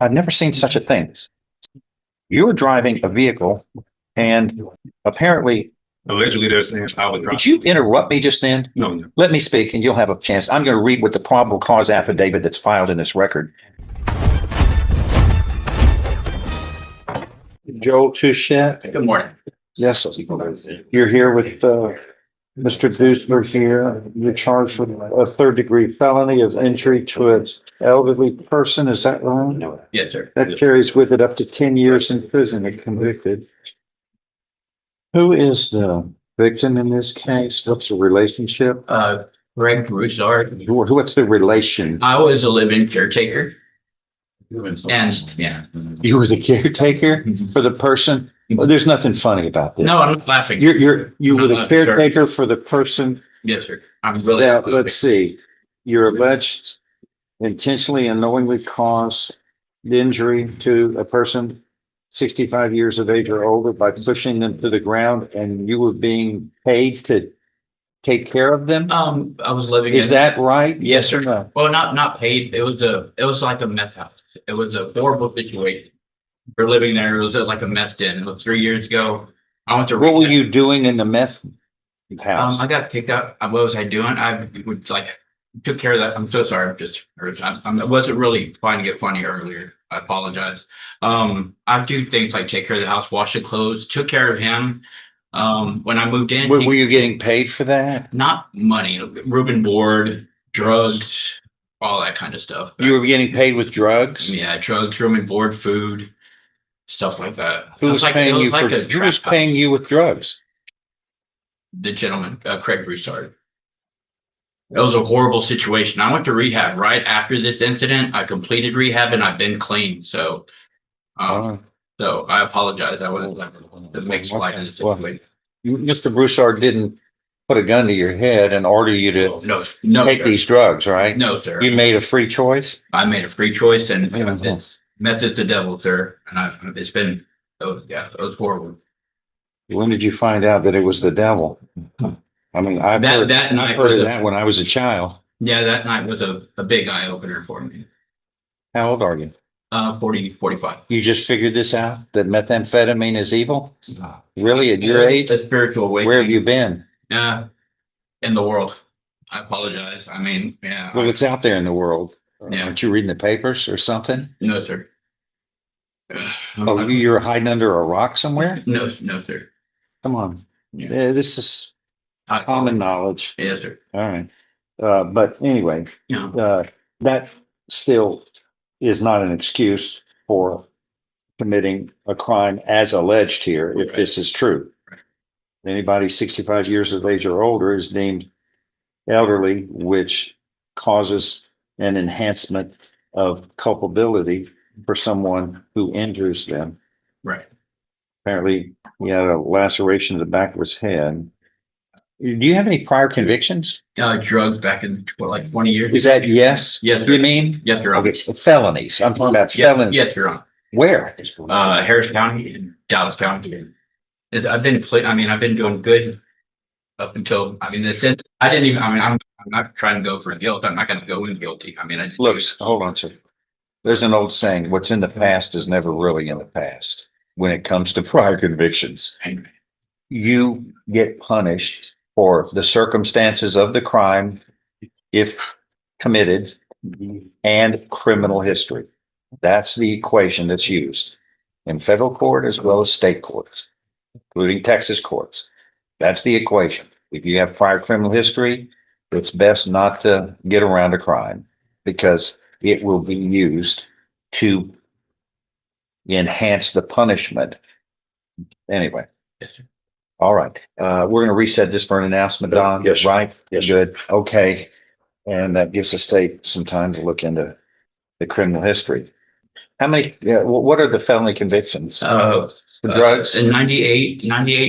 I've never seen such a thing. You were driving a vehicle and apparently, Allegedly, they're saying I was did you interrupt me just then? No. Let me speak and you'll have a chance. I'm going to read what the probable cause affidavit that's filed in this record. Joe Touchette. Good morning. Yes, you're here with Mr. Dusler here. You're charged with a third-degree felony of injury to an elderly person. Is that right? No. Yes, sir. That carries with it up to 10 years in prison if convicted. Who is the victim in this case? What's the relationship? Greg Broussard. What's the relation? I was a live-in caretaker. And yeah. You were the caretaker for the person? Well, there's nothing funny about this. No, I'm not laughing. You were the caretaker for the person. Yes, sir. I'm really. Now, let's see. You're alleged intentionally and knowingly cause the injury to a person 65 years of age or older by pushing them to the ground, and you were being paid to take care of them? I was living. Is that right? Yes, or sir. no? Well, not paid. It was like a meth house. It was a horrible situation. We're living there. It was like a mess den. It was 3 years ago. I went to. What were you doing in the meth house? I got kicked out. What was I doing? I would took care of that. I'm so sorry. I wasn't really trying to get funny earlier. I apologize. I do things like take care of the house, wash the clothes, took care of him. When I moved in, Were you getting paid for that? not money, room and board, drugs, all that kind of stuff. You were getting paid with drugs? Yeah, drugs, room and board, food, stuff like that. Who was paying you for, a who was trap paying you with drugs? the gentleman, Craig Broussard. It was a horrible situation. I went to rehab right after this incident. I completed rehab and I've been clean. So, so I apologize. I wasn't to make light of the situation. Mr. Broussard didn't put a gun to your head and order you to No, take sir. these drugs, right? No, sir. You made a free choice? I made a free choice, and Mhm. meth is the devil, sir. And it's been, it was horrible. When did you find out that it was the devil? I mean, I've heard of that when I was a child. Yeah, that night was a big eye opener for me. How old are you? 45. You just figured this out, that methamphetamine is evil? Really, at your age? A spiritual awakening. Where have you been? In the world. I apologize. I mean, yeah. Well, it's out there in the world. Yeah. Aren't you reading the papers or something? No, sir. Oh, you're hiding under a rock somewhere? No, sir. Come on. Yeah. Yeah, this is common knowledge. Yes, sir. All right. But anyway, Yeah. that still is not an excuse for committing a crime as alleged here, if this is true. Anybody 65 years of age or older is deemed elderly, which causes an enhancement of culpability for someone who injures them. Right. Apparently, he had a laceration to the back of his head. Do you have any prior convictions? Drugs back in like 20 years. Is that yes? Yes, sir. You mean? Yes, Your Honor. Okay, felonies. I'm talking about felonies. Yes, Your Honor. Where? Harris County and Dallas County. I've been doing good up until, I didn't even, I'm not trying to go for guilt. I'm not going to go in guilty. Look, hold on, sir. There's an old saying, what's in the past is never really in the past when it comes to prior convictions. You get punished for the circumstances of the crime, if committed, and criminal history. That's the equation that's used in federal court as well as state courts, including Texas courts. That's the equation. If you have prior criminal history, it's best not to get around a crime because it will be used to enhance the punishment. Anyway. All right. We're going to reset this for an announcement, Don. Yes. Right? Yes. Good. Okay. And that gives the state some time to look into the criminal history. How many, what are the felony convictions? The drugs? In 98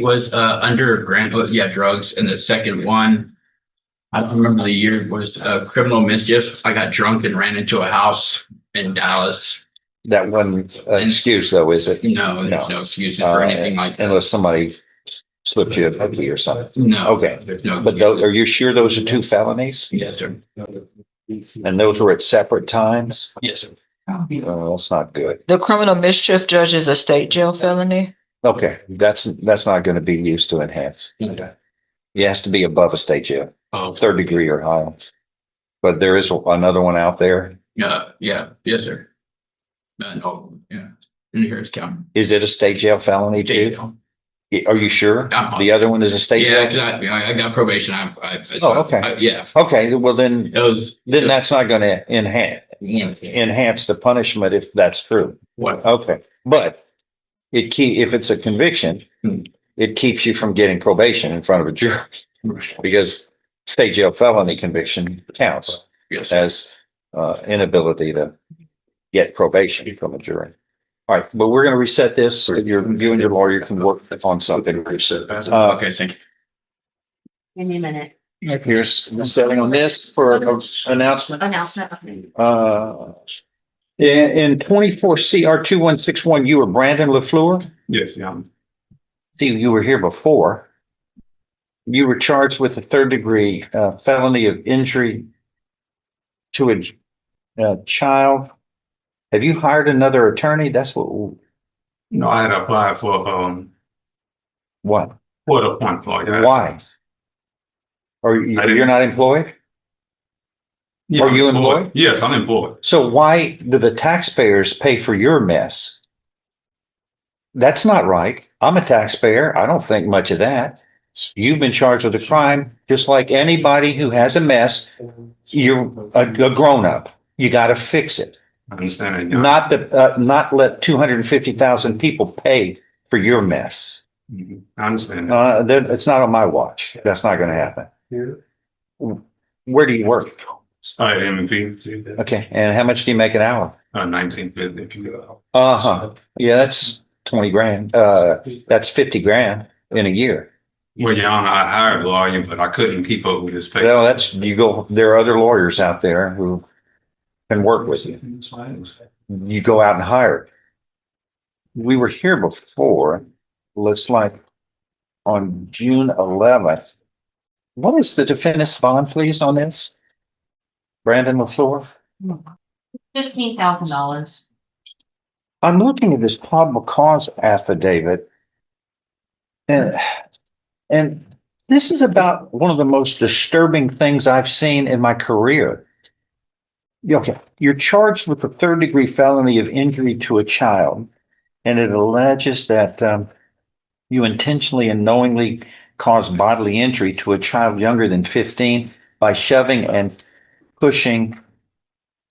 was drugs. And the second one, I don't remember the year, was criminal mischief. I got drunk and ran into a house in Dallas. That wasn't an excuse though, is it? No, there's no excuses for anything like that. Unless somebody slipped you a cookie or something. No. Okay. There's no. But are you sure those are two felonies? Yes, sir. And those were at separate times? Yes, sir. That's not good. The criminal mischief judge is a state jail felony. Okay, that's not going to be used to enhance. It has to be above a state jail, Oh, third degree or higher. But there is another one out there. yeah, yes, sir. No, yeah, in Harris County. Is it a state jail felony too? Are you sure? The other one is a state Yeah, jail? exactly. I got probation. Oh, okay. Yeah. Okay, well then, It was. that's not going to enhance the punishment if that's true. What? Okay, but if it's a conviction, it keeps you from getting probation in front of a jury because state jail felony conviction counts Yes. as inability to get probation from a jury. All right, but we're going to reset this. You and your lawyer can work on something. Okay, thank you. Give me a minute. Here's the setting on this for announcement. Announcement. Okay. In 24 CR 2161, you were Brandon LaFleur. Yes, yeah. See, you were here before. You were charged with a third degree felony of injury to a child. Have you hired another attorney? That's No, I had applied for what? the point for it. Why? You're not employed? Yeah, Are you I'm employed? Yes, I'm employed. So why do the taxpayers pay for your mess? That's not right. I'm a taxpayer. I don't think much of that. You've been charged with a crime, just like anybody who has a mess. You're a grown up. You got to fix it. I understand that. Not let 250,000 people pay for your mess. I understand that. It's not on my watch. That's not going to happen. Where do you work? At M&P. Okay. And how much do you make an hour? 1950. Yeah, that's 20 grand. That's 50 grand in a year. Well, Your Honor, I hired a lawyer, but I couldn't keep up with his pay. Well, there are other lawyers out there who can work with you. You go out and hire. We were here before, looks like on June 11th. What is the defendant's bond, please, on this? Brandon LaFleur? $15,000. I'm looking at this probable cause affidavit. And this is about one of the most disturbing things I've seen in my career. Okay, you're charged with a third degree felony of injury to a child, and it alleges that you intentionally and knowingly caused bodily injury to a child younger than 15 by shoving and pushing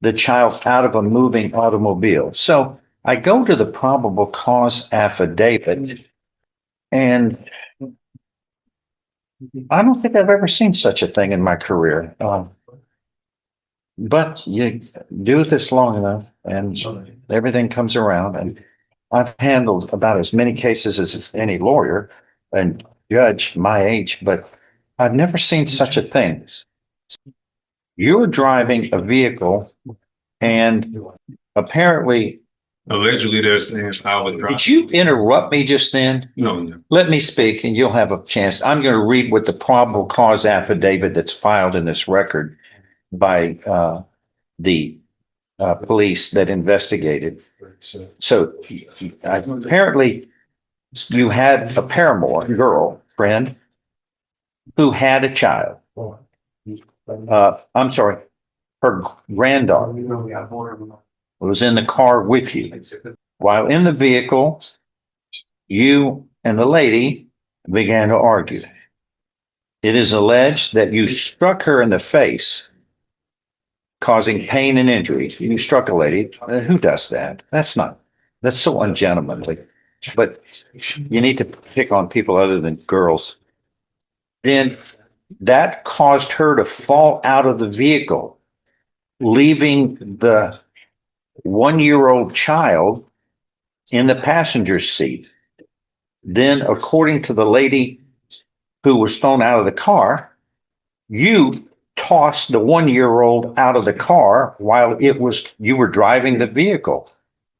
the child out of a moving automobile. So I go to the probable cause affidavit, and I don't think I've ever seen such a thing in my career. But you do this long enough and everything comes around, and I've handled about as many cases as any lawyer and judge my age, but I've never seen such a thing. You're driving a vehicle and apparently, Allegedly, they're saying I was driving. did you interrupt me just then? No. Let me speak and you'll have a chance. I'm going to read what the probable cause affidavit that's filed in this record by the police that investigated. So apparently you had a paramour girlfriend who had a child. I'm sorry, her granddaughter was in the car with you. While in the vehicle, you and the lady began to argue. It is alleged that you struck her in the face, causing pain and injury. You struck a lady. Who does that? That's so ungentlemanly. But you need to pick on people other than girls. Then that caused her to fall out of the vehicle, leaving the 1-year-old child in the passenger seat. Then, according to the lady who was thrown out of the car, you tossed the 1-year-old out of the car while you were driving the vehicle,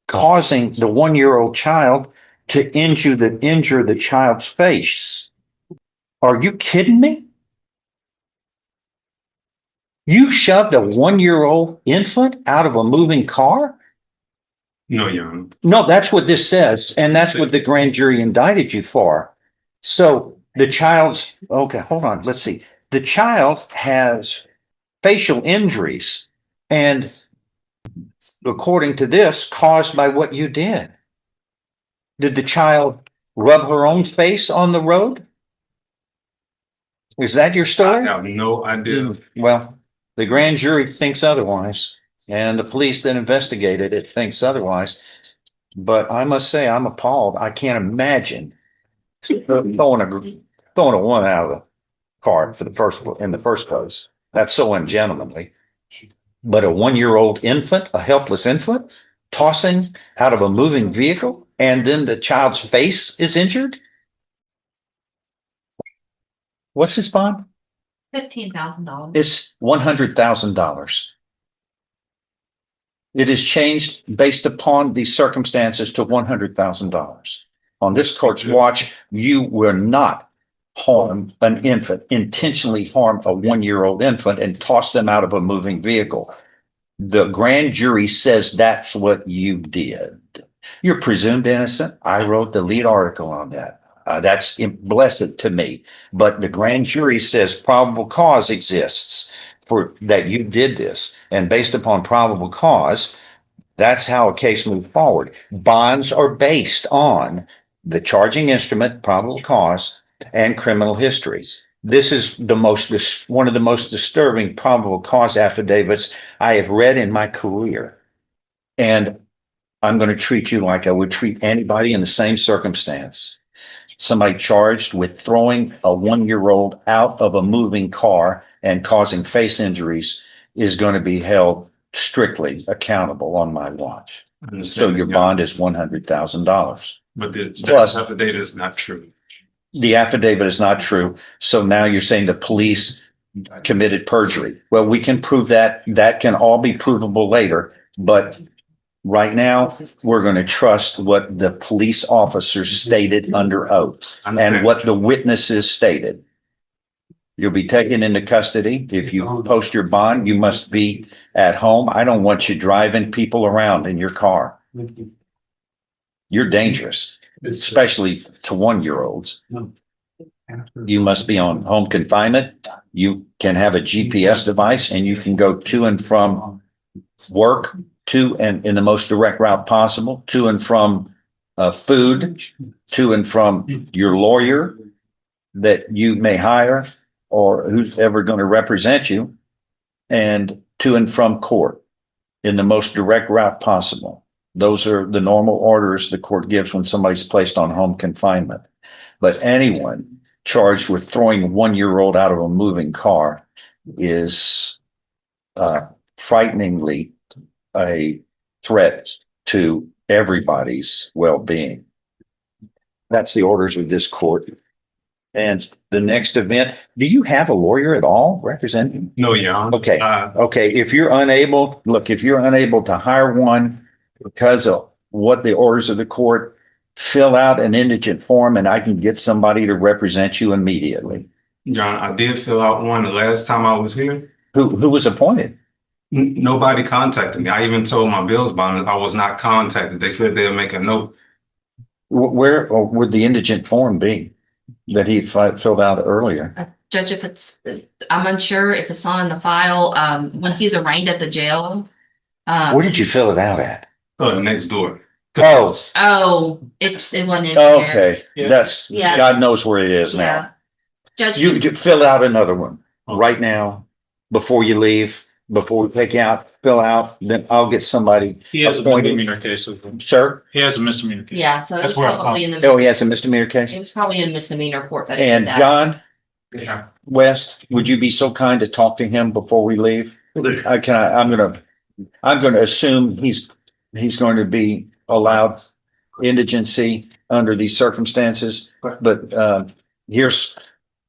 causing the 1-year-old child to injure the child's face. Are you kidding me? You shoved a 1-year-old infant out of a moving car? No, Your Honor. No, that's what this says, and that's what the grand jury indicted you for. So the child's, okay, hold on, let's see. The child has facial injuries and according to this, caused by what you did. Did the child rub her own face on the road? Is that your I story? have no idea. Well, the grand jury thinks otherwise, and the police that investigated it thinks otherwise. But I must say, I'm appalled. I can't imagine throwing a one out of the car in the first place. That's so ungentlemanly. But a 1-year-old infant, a helpless infant, tossing out of a moving vehicle, and then the child's face is injured? What's his bond? $15,000. It's $100,000. It is changed based upon the circumstances to $100,000. On this court's watch, you will not harm an infant, intentionally harm a 1-year-old infant and toss them out of a moving vehicle. The grand jury says that's what you did. You're presumed innocent. I wrote the lead article on that. That's blessed to me. But the grand jury says probable cause exists for that you did this. And based upon probable cause, that's how a case moved forward. Bonds are based on the charging instrument, probable cause, and criminal history. This is one of the most disturbing probable cause affidavits I have read in my career. And I'm going to treat you like I would treat anybody in the same circumstance. Somebody charged with throwing a 1-year-old out of a moving car and causing face injuries is going to be held strictly accountable on my watch. So your bond is $100,000. But the Plus- affidavit is not true. The affidavit is not true. So now you're saying the police committed perjury. Well, we can prove that. That can all be provable later. But right now, we're going to trust what the police officers stated under oath and what the witnesses stated. You'll be taken into custody. If you post your bond, you must be at home. I don't want you driving people around in your car. You're dangerous, especially to 1-year-olds. You must be on home confinement. You can have a GPS device and you can go to and from work, to and in the most direct route possible, to and from food, to and from your lawyer that you may hire or who's ever going to represent you, and to and from court in the most direct route possible. Those are the normal orders the court gives when somebody's placed on home confinement. But anyone charged with throwing a 1-year-old out of a moving car is frighteningly a threat to everybody's well-being. That's the orders of this court. And the next event, do you have a lawyer at all representing? No, Your Honor. Okay. Okay, if you're unable to hire one because of what the orders of the court, fill out an indigent form and I can get somebody to represent you immediately. Your Honor, I did fill out one the last time I was here. Who was appointed? Nobody contacted me. I even told my bills bond I was not contacted. They said they'll make a note. Where would the indigent form be that he filled out earlier? Judge, I'm unsure if it's not in the file, when he's arraigned at the jail. Where did you fill it out at? Next door. Oh, It went in there. okay. That's, Yeah. God knows where it is now. Yeah. Judge, You fill out another one right now, before you leave, before we take you out, fill out, then I'll get somebody. He has a appointed. misdemeanor case with him. Sir? He has a misdemeanor case. yeah, so it was That's where I'm probably in Oh, the, he has a misdemeanor case? it was probably in misdemeanor court that he And did that. John Yeah. West, would you be so kind to talk to him before we leave? I'm gonna assume he's going to be allowed indigency under these circumstances, but here's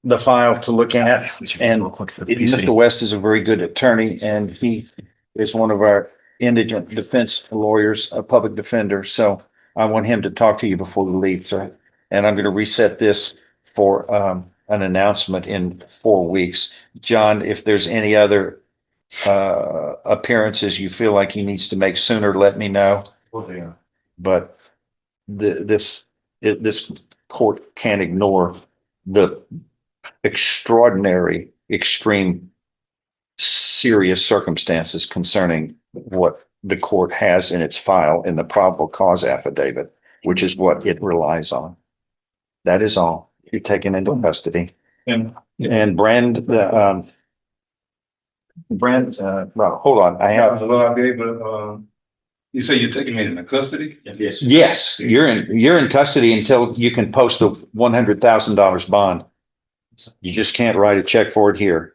the file to look at. And Mr. West is a very good attorney and he is one of our indigent defense lawyers, a public defender. So I want him to talk to you before we leave, sir. And I'm going to reset this for an announcement in 4 weeks. John, if there's any other appearances you feel like he needs to make sooner, let me know. But this court can't ignore the extraordinary, extreme, serious circumstances concerning what the court has in its file in the probable cause affidavit, which is what it relies on. That is all. You're taken into custody. And Brand, well, hold on. I have. You say you're taking me into custody? Yes, you're in custody until you can post the $100,000 bond. You just can't write a check for it here.